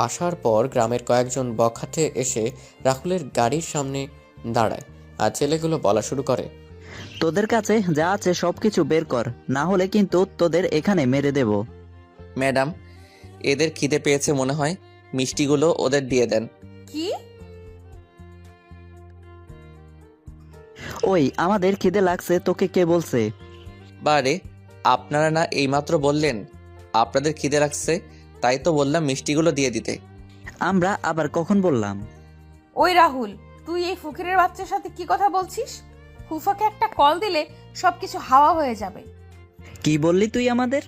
আসার পর গ্রামের কয়েকজন বখাটে এসে রাহুলের গাড়ির সামনে দাঁড়ায় আর ছেলেগুলো বলা শুরু করে। তোদের কাছে যা আছে সবকিছু বের কর, না হলে কিন্তু তোদের এখানে মেরে দেব। ম্যাডাম, এদের খিদে পেয়েছে মনে হয়, মিষ্টিগুলো ওদের দিয়ে দেন। কি? ওই আমাদের খিদে লাগছে তোকে কে বলছে? বারে, আপনারা না এইমাত্র বললেন আপনাদের খিদে লাগছে, তাই তো বললাম মিষ্টিগুলো দিয়ে দিতে। আমরা আবার কখন বললাম? ওই রাহুল, তুই এই ফকিরের বাচ্চার সাথে কি কথা বলছিস? ফুফাকে একটা কল দিলে সবকিছু হাওয়া হয়ে যাবে। কি বললি তুই আমাদের?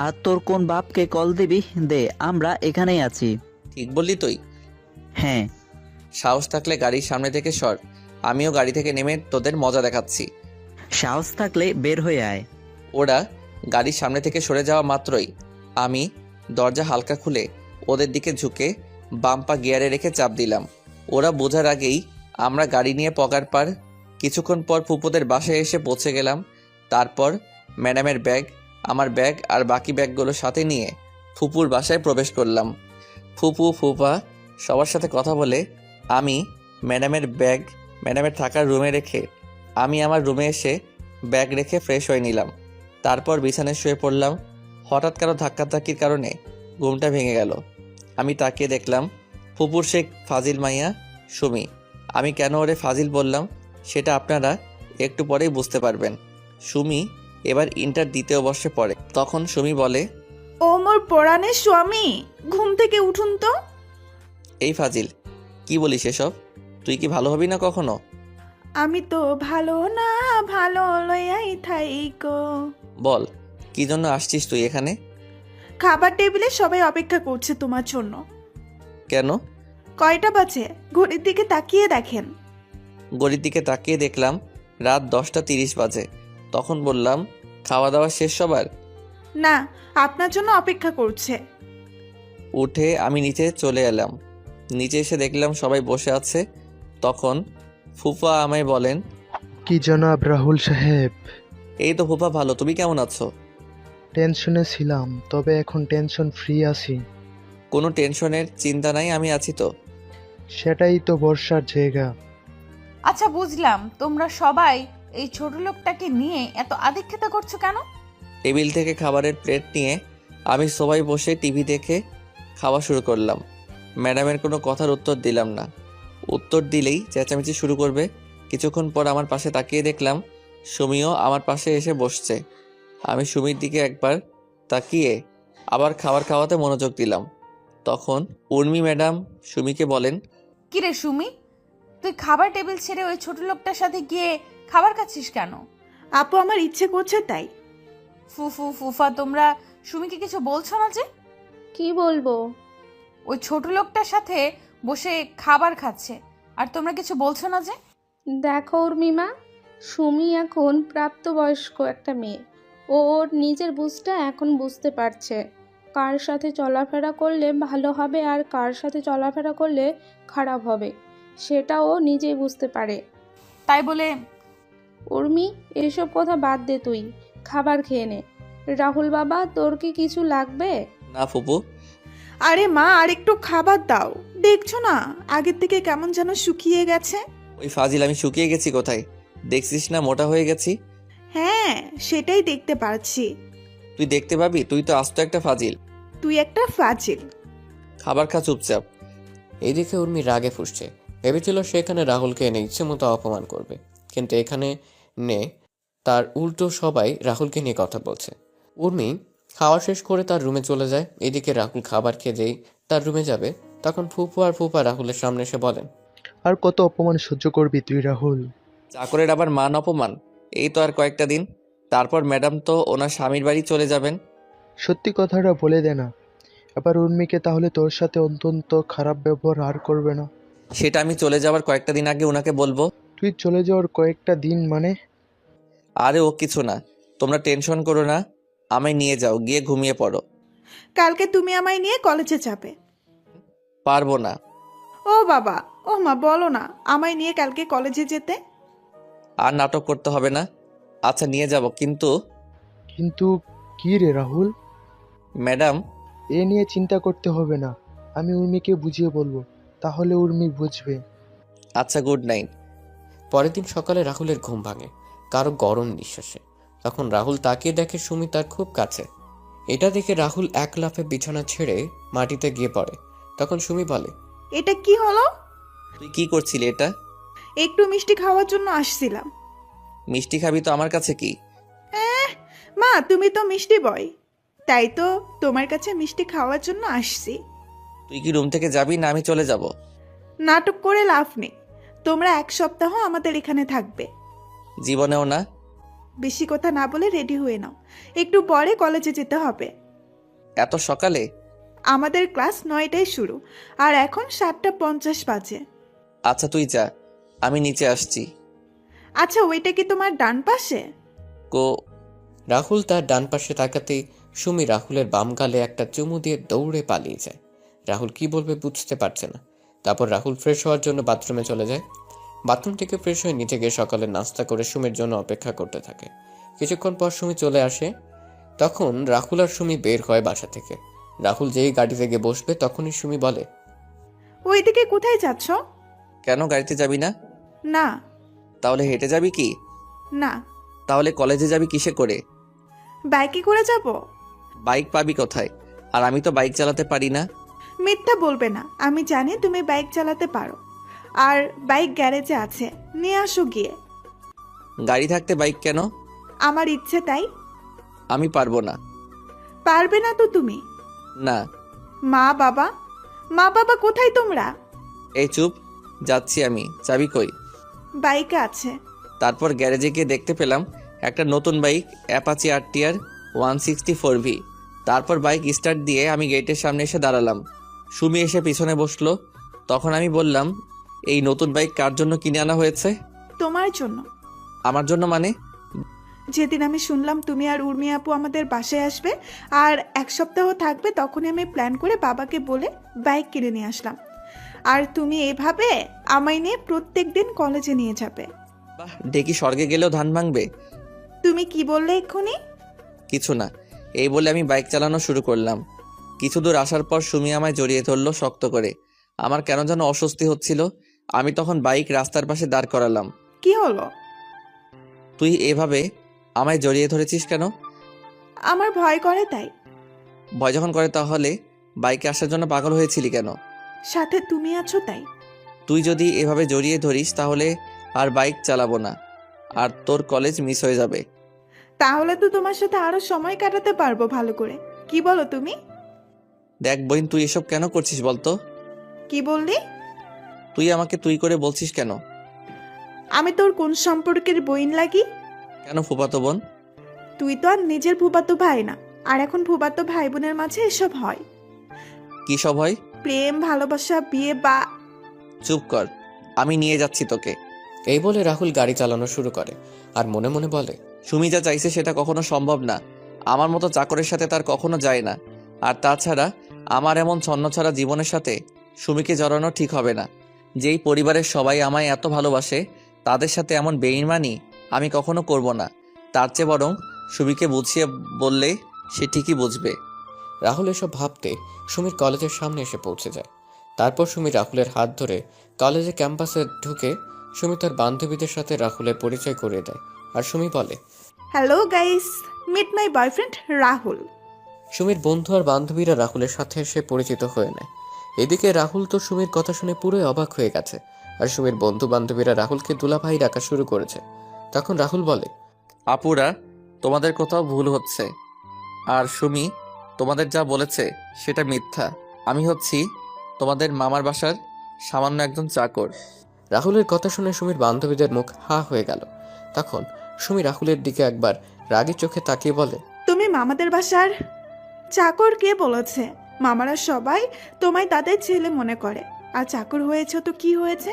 আর তোর কোন বাপকে কল দিবি? দে, আমরা এখানেই আছি। ঠিক বললি তুই। হ্যাঁ। সাহস থাকলে গাড়ির সামনে থেকে সর, আমিও গাড়ি থেকে নেমে তোদের মজা দেখাচ্ছি। সাহস থাকলে বের হয়ে আয়। ওরা গাড়ির সামনে থেকে সরে যাওয়া মাত্রই আমি দরজা হালকা খুলে ওদের দিকে ঝুঁকে বাম পা গিয়ারে রেখে চাপ দিলাম। ওরা বোঝার আগেই আমরা গাড়ি নিয়ে পগার পার। কিছুক্ষণ পর ফুপুদের বাসায় এসে পৌঁছে গেলাম। তারপর ম্যাডামের ব্যাগ, আমার ব্যাগ আর বাকি ব্যাগগুলো সাথে নিয়ে ফুপুর বাসায় প্রবেশ করলাম। ফুপু ফুপা সবার সাথে কথা বলে আমি ম্যাডামের থাকার রুমে রেখে আমি আমার রুমে এসে ব্যাগ রেখে ফ্রেশ হয়ে নিলাম। তারপর বিছানায় শুয়ে পড়লাম। হঠাৎ কারো ধাক্কাধাক্কির কারণে ঘুমটা ভেঙে গেল। আমি তাকিয়ে দেখলাম ফুপুর শেখ ফাজিল মাইয়া সুমি। আমি কেন ওরে ফাজিল বললাম সেটা আপনারা একটু পরেই বুঝতে পারবেন। সুমি এবার ইন্টার দ্বিতীয় বর্ষে পড়ে। তখন সুমি বলে, ও মোর পরাণের স্বামী, ঘুম থেকে উঠুন তো। এই ফাজিল, কি বলিস এসব? তুই কি ভালো হবি না কখনো? আমি তো ভালো না, ভালো লইয়াই থাইকো। বল, কি জন্য আসছিস তুই এখানে? খাবার টেবিলে সবাই অপেক্ষা করছে তোমার জন্য। কেন? কয়টা বাজে ঘড়ির দিকে তাকিয়ে দেখেন। ঘড়ির দিকে তাকিয়ে দেখলাম রাত 10টা 30 বাজে। তখন বললাম, খাওয়া দাওয়া শেষ সবার? না, আপনার জন্য অপেক্ষা করছে। উঠে আমি নিচে চলে এলাম। নিচে এসে দেখলাম সবাই বসে আছে। তখন ফুফা আমায় বলেন, কি জনাব রাহুল সাহেব? এই তো ফুফা, ভালো, তুমি কেমন আছো? টেনশনে ছিলাম, তবে এখন টেনশন ফ্রি আছি। কোনো টেনশনের চিন্তা নাই, আমি আছি তো। সেটাই তো বর্ষার জায়গা। আচ্ছা বুঝলাম, তোমরা সবাই এই ছোট লোকটাকে নিয়ে এত আদিক্ষেতা করছো কেন? টেবিল থেকে খাবারের প্লেট নিয়ে আমি সবাই বসে টিভি দেখে খাওয়া শুরু করলাম। ম্যাডামের কোনো কথার উত্তর দিলাম না। উত্তর দিলেই চেঁচামেচি শুরু করবে। কিছুক্ষণ পর আমার পাশে তাকিয়ে দেখলাম সুমিও আমার পাশে এসে বসছে। আমি সুমির দিকে একবার তাকিয়ে আবার খাবার খাওয়াতে মনোযোগ দিলাম। তখন উর্মি ম্যাডাম সুমিকে বলেন, কিরে সুমি, তুই খাবার টেবিল ছেড়ে ওই ছোট লোকটার সাথে গিয়ে খাবার খাচ্ছিস কেন? আপু আমার ইচ্ছে করছে তাই। ফুফু ফুফা, তোমরা সুমিকে কিছু বলছো না যে? কি বলবো? ওই ছোট লোকটার সাথে বসে খাবার খাচ্ছে, আর তোমরা কিছু বলছো না যে? দেখো উর্মিমা, সুমি এখন প্রাপ্তবয়স্ক একটা মেয়ে। ও ওর নিজের বুঝটা এখন বুঝতে পারছে, কার সাথে চলাফেরা করলে ভালো হবে আর কার সাথে চলাফেরা করলে খারাপ হবে, সেটা ও নিজেই বুঝতে পারে। তাই বলে উর্মি, এসব কথা বাদ দে, তুই খাবার খেয়ে নে। রাহুল বাবা, তোর কি কিছু লাগবে? না ফুপু। আরে মা, আর একটু খাবার দাও। দেখছো না আগের থেকে কেমন যেন শুকিয়ে গেছে। ওই ফাজিল, আমি শুকিয়ে গেছি কোথায়? দেখছিস না মোটা হয়ে গেছি? হ্যাঁ, সেটাই দেখতে পাচ্ছি। তুই দেখতে পাবি, তুই তো আস্ত একটা ফাজিল। তুই একটা ফাজিল। খাবার খা চুপচাপ। এইদিকে উর্মি রাগে ফুঁসছে। ভেবেছিল সে এখানে রাহুলকে এনে ইচ্ছে মতো অপমান করবে, কিন্তু এখানে নে তার উল্টো সবাই রাহুলকে নিয়ে কথা বলছে। উর্মি খাওয়া শেষ করে তার রুমে চলে যায়। এদিকে রাহুল খাবার খেয়ে যেই তার রুমে যাবে, তখন ফুপু আর ফুপা রাহুলের সামনে এসে বলেন, আর কত অপমান সহ্য করবি তুই রাহুল? চাকরের আবার মান অপমান? এই তো আর কয়েকটা দিন, তারপর ম্যাডাম তো ওনার স্বামীর বাড়ি চলে যাবেন। সত্যি কথাটা বলে দে না, এবার উর্মিকে তাহলে তোর সাথে অত্যন্ত খারাপ ব্যবহার আর করবে না। সেটা আমি চলে যাওয়ার কয়েকটা দিন আগে ওনাকে বলবো। তুই চলে যাওয়ার কয়েকটা দিন মানে? আরে ও কিছু না, তোমরা টেনশন করো না। আমায় নিয়ে যাও, গিয়ে ঘুমিয়ে পড়ো। কালকে তুমি আমায় নিয়ে কলেজে যাবে। পারবো না। ও বাবা, ও মা, বলো না আমায় নিয়ে কালকে কলেজে যেতে। আর নাটক করতে হবে না। আচ্ছা নিয়ে যাব, কিন্তু কিন্তু কি রে রাহুল? ম্যাডাম। এ নিয়ে চিন্তা করতে হবে না, আমি উর্মিকে বুঝিয়ে বলবো, তাহলে উর্মি বুঝবে। আচ্ছা, গুড নাইট। পরের দিন সকালে রাহুলের ঘুম ভাঙে কারো গরম নিঃশ্বাসে। তখন রাহুল তাকিয়ে দেখে সুমি তার খুব কাছে। এটা দেখে রাহুল এক লাফে বিছানা ছেড়ে মাটিতে গিয়ে পড়ে। তখন সুমি বলে, এটা কি হলো? তুই কি করছিলি এটা? একটু মিষ্টি খাওয়ার জন্য আসছিলাম। মিষ্টি খাবি তো আমার কাছে কি? মা, তুমি তো মিষ্টি বয়, তাই তো তোমার কাছে মিষ্টি খাওয়ার জন্য আসছি। তুই কি রুম থেকে যাবি না আমি চলে যাব? নাটক করে লাভ নেই, তোমরা 1 সপ্তাহ আমাদের এখানে থাকবে। জীবনেও না। বেশি কথা না বলে রেডি হয়ে নাও, একটু পরে কলেজে যেতে হবে। এত সকালে? আমাদের ক্লাস 9টায় শুরু, আর এখন 7:50 বাজে। আচ্ছা তুই যা, আমি নিচে আসছি। আচ্ছা, ওইটা কি তোমার ডান পাশে? কো রাহুল তার ডান পাশে তাকাতেই সুমি রাহুলের বাম গালে একটা চুমু দিয়ে দৌড়ে পালিয়ে যায়। রাহুল কি বলবে বুঝতে পারছে না। তারপর রাহুল ফ্রেশ হওয়ার জন্য বাথরুমে চলে যায়। বাথরুম থেকে ফ্রেশ হয়ে নিচে গিয়ে সকালে নাস্তা করে সুমির জন্য অপেক্ষা করতে থাকে। কিছুক্ষণ পর সুমি চলে আসে। তখন রাহুল আর সুমি বের হয় বাসা থেকে। রাহুল যেই গাড়িতে গিয়ে বসবে তখনই সুমি বলে, ওইদিকে কোথায় যাচ্ছ? কেন গাড়িতে যাবি না? না। তাহলে হেঁটে যাবি কি? না। তাহলে কলেজে যাবি কিসে করে? বাইকে করে যাব? বাইক পাবি কোথায়? আর আমি তো বাইক চালাতে পারি না। মিথ্যা বলবে না, আমি জানি তুমি বাইক চালাতে পারো। আর বাইক গ্যারেজে আছে, নিয়ে আসো গিয়ে। গাড়ি থাকতে বাইক কেন? আমার ইচ্ছে তাই। আমি পারবো না। পারবে না তো তুমি? না। মা বাবা, মা বাবা কোথায় তোমরা? এই চুপ, যাচ্ছি আমি। চাবি কই? বাইকে আছে। তারপর গ্যারেজে গিয়ে দেখতে পেলাম একটা নতুন বাইক, অ্যাপাচি RTR 164V। তারপর বাইক স্টার্ট দিয়ে আমি গেটের সামনে এসে দাঁড়ালাম। সুমি এসে পিছনে বসলো। তখন আমি বললাম, এই নতুন বাইক কার জন্য কিনে আনা হয়েছে? তোমার জন্য। আমার জন্য মানে? যেদিন আমি শুনলাম তুমি আর উর্মি আপু আমাদের বাসায় আসবে আর 1 সপ্তাহ থাকবে, তখনই আমি প্ল্যান করে বাবাকে বলে বাইক কিনে নিয়ে আসলাম। আর তুমি এভাবে আমায় নিয়ে প্রত্যেক দিন কলেজে নিয়ে যাবে। বাহ, ডেকি স্বর্গে গেলেও ধান ভাঙবে। তুমি কি বললে এক্ষুনি? কিছু না, এই বলে আমি বাইক চালানো শুরু করলাম। কিছু দূর আসার পর সুমি আমায় জড়িয়ে ধরলো শক্ত করে। আমার কেন যেন অস্বস্তি হচ্ছিল। আমি তখন বাইক রাস্তার পাশে দাঁড় করালাম। কি হলো? তুই এভাবে আমায় জড়িয়ে ধরেছিস কেন? আমার ভয় করে তাই। ভয় যখন করে তাহলে বাইকে আসার জন্য পাগল হয়েছিলি কেন? সাথে তুমি আছো তাই। তুই যদি এভাবে জড়িয়ে ধরিস তাহলে আর বাইক চালাবো না, আর তোর কলেজ মিস হয়ে যাবে। তাহলে তো তোমার সাথে আরো সময় কাটাতে পারবো ভালো করে। কি বলো তুমি? দেখ বোন, তুই এসব কেন করছিস বলতো? কি বললি? তুই আমাকে তুই করে বলছিস কেন? আমি তোর কোন সম্পর্কের বইন লাগি? কেন ফুফাতো বোন? তুই তো আর নিজের ফুফাতো ভাই না, আর এখন ফুফাতো ভাই বোনের মাঝে এসব হয়। কি সব হয়? প্রেম, ভালোবাসা, বিয়ে বা। চুপ কর, আমি নিয়ে যাচ্ছি তোকে। এই বলে রাহুল গাড়ি চালানো শুরু করে আর মনে মনে বলে, সুমি যা চাইছে সেটা কখনো সম্ভব না। আমার মতো চাকরের সাথে তার কখনো যায় না। আর তাছাড়া আমার এমন ছন্নছাড়া জীবনের সাথে সুমিকে জড়ানো ঠিক হবে না। যেই পরিবারের সবাই আমায় এত ভালোবাসে তাদের সাথে এমন বেইমানি আমি কখনো করব না। তার চেয়ে বরং সুমিকে বুঝিয়ে বললে সে ঠিকই বুঝবে। রাহুল এসব ভাবতে সুমির কলেজের সামনে এসে পৌঁছে যায়। তারপর সুমি রাহুলের হাত ধরে কলেজের ক্যাম্পাসে ঢুকে সুমি তার বান্ধবীদের সাথে রাহুলের পরিচয় করিয়ে দেয়। আর সুমি বলে, hello guys, meet my boyfriend Rahul. সুমির বন্ধু আর বান্ধবীরা রাহুলের সাথে এসে পরিচিত হয়ে নেয়। এদিকে রাহুল তো সুমির কথা শুনে পুরোই অবাক হয়ে গেছে। আর সুমির বন্ধু বান্ধবীরা রাহুলকে দুলাভাই ডাকা শুরু করেছে। তখন রাহুল বলে, আপুরা, তোমাদের কোথাও ভুল হচ্ছে। আর সুমি তোমাদের যা বলেছে সেটা মিথ্যা। আমি হচ্ছি তোমাদের মামার বাসার সামান্য একজন চাকর। রাহুলের কথা শুনে সুমির বান্ধবীদের মুখ হা হয়ে গেল। তখন সুমি রাহুলের দিকে একবার রাগী চোখে তাকিয়ে বলে, তুমি মামাদের বাসার চাকর? কে বলেছে? মামারা সবাই তোমায় তাদের ছেলে মনে করে। আর চাকর হয়েছে তো কি হয়েছে?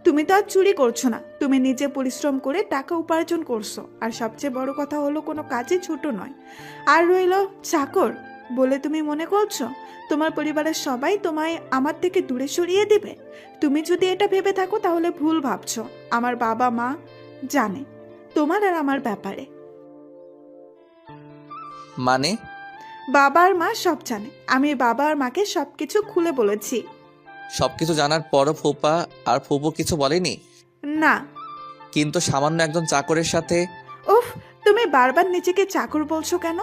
তুমি তো আর চুরি করছো না, তুমি নিজে পরিশ্রম করে টাকা উপার্জন করছো। আর সবচেয়ে বড় কথা হলো কোনো কাজই ছোট নয়। আর রইল চাকর বলে তুমি মনে করছো তোমার পরিবারের সবাই তোমায় আমার থেকে দূরে সরিয়ে দিবে? তুমি যদি এটা ভেবে থাকো তাহলে ভুল ভাবছো। আমার বাবা মা জানে তোমার আর আমার ব্যাপারে। মানে? বাবা আর মা সব জানে। আমি বাবা আর মাকে সবকিছু খুলে বলেছি। সব কিছু জানার পরও ফুপা আর ফুপু কিছু বলেনি? না। কিন্তু সামান্য একজন চাকরের সাথে। উফ, তুমি বারবার নিজেকে চাকর বলছো কেন?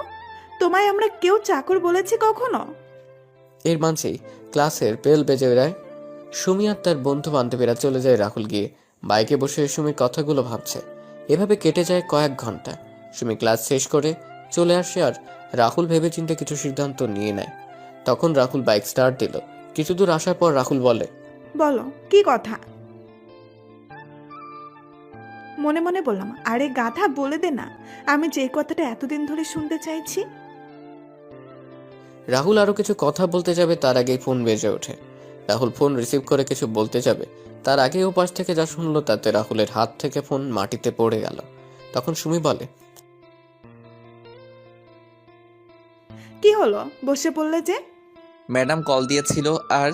তোমায় আমরা কেউ চাকর বলেছি কখনো? এর মাঝেই ক্লাসের বেল বেজে যায়। সুমি আর তার বন্ধু বান্ধবীরা চলে যায়। রাহুল গিয়ে বাইকে বসে সুমির কথাগুলো ভাবছে। এভাবে কেটে যায় কয়েক ঘন্টা। সুমি ক্লাস শেষ করে চলে আসে আর রাহুল ভেবেচিন্তে কিছু সিদ্ধান্ত নিয়ে নেয়। তখন রাহুল বাইক স্টার্ট দিল। কিছু দূর আসার পর রাহুল বলে, বলো কি কথা? মনে মনে বললাম, আরে গাধা বলে দে না, আমি যে কথাটা এতদিন ধরে শুনতে চাইছি। রাহুল আরো কিছু কথা বলতে যাবে তার আগেই ফোন বেজে ওঠে। রাহুল ফোন রিসিভ করে কিছু বলতে যাবে তার আগে ওপাশ থেকে যা শুনলো তাতে রাহুলের হাত থেকে ফোন মাটিতে পড়ে গেল। তখন সুমি বলে, কি হলো, বসে পড়লে যে? ম্যাডাম কল দিয়েছিল আর